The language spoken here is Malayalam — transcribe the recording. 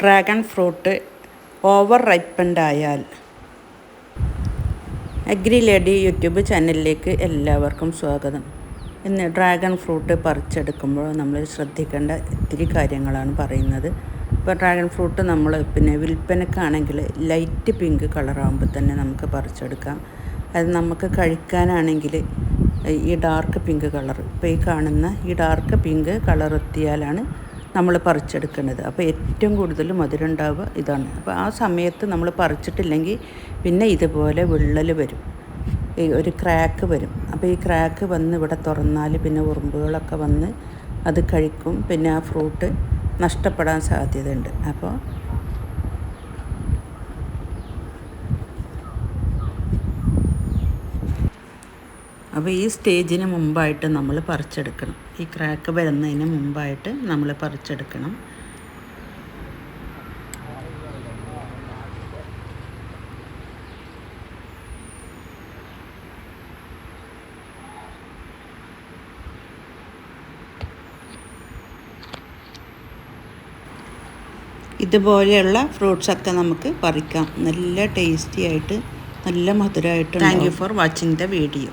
ഡ്രാഗൺ ഫ്രൂട്ട് ഓവർ റൈപ്പൻഡ് ആയാൽ. അഗ്രി ലേഡി യൂട്യൂബ് ചാനലിലേക്ക് എല്ലാവർക്കും സ്വാഗതം. ഇന്ന് ഡ്രാഗൺ ഫ്രൂട്ട് പറിച്ചെടുക്കുമ്പോൾ നമ്മൾ ശ്രദ്ധിക്കേണ്ട ഇത്തിരി കാര്യങ്ങളാണ് പറയുന്നത്. ഇപ്പോൾ ഡ്രാഗൺ ഫ്രൂട്ട് നമ്മൾ വിൽപ്പനക്കാണെങ്കിൽ ലൈറ്റ് പിങ്ക് കളറാകുമ്പോൾ തന്നെ നമുക്ക് പറിച്ചെടുക്കാം. അത് നമുക്ക് കഴിക്കാനാണെങ്കിൽ ഈ ഡാർക്ക് പിങ്ക് കളർ, ഇപ്പോൾ ഈ കാണുന്ന ഈ ഡാർക്ക് പിങ്ക് കളർ എത്തിയാലാണ് നമ്മൾ പറിച്ചെടുക്കുന്നത്. അപ്പോൾ ഏറ്റവും കൂടുതൽ മധുരം ഉണ്ടാവുക ഇതാണ്. അപ്പോൾ ആ സമയത്ത് നമ്മൾ പറിച്ചിട്ടില്ലെങ്കിൽ പിന്നെ ഇതുപോലെ വിള്ളൽ വരും, ഒരു ക്രാക്ക് വരും. അപ്പോൾ ഈ ക്രാക്ക് വന്ന് ഇവിടെ തുറന്നാൽ പിന്നെ ഉറുമ്പുകളൊക്കെ വന്ന് അത് കഴിക്കും. പിന്നെ ആ ഫ്രൂട്ട് നഷ്ടപ്പെടാൻ സാധ്യതയുണ്ട്. അപ്പോൾ ഈ സ്റ്റേജിന് മുമ്പായിട്ട് നമ്മൾ പറിച്ചെടുക്കണം. ഈ ക്രാക്ക് വരുന്നതിന് മുമ്പായിട്ട് നമ്മൾ പറിച്ചെടുക്കണം. ഇതുപോലെയുള്ള ഫ്രൂട്ട്സൊക്കെ നമുക്ക് പറിക്കാം. നല്ല ടേസ്റ്റി ആയിട്ട്, നല്ല മധുരമായിട്ട്. Thank you for watching the video.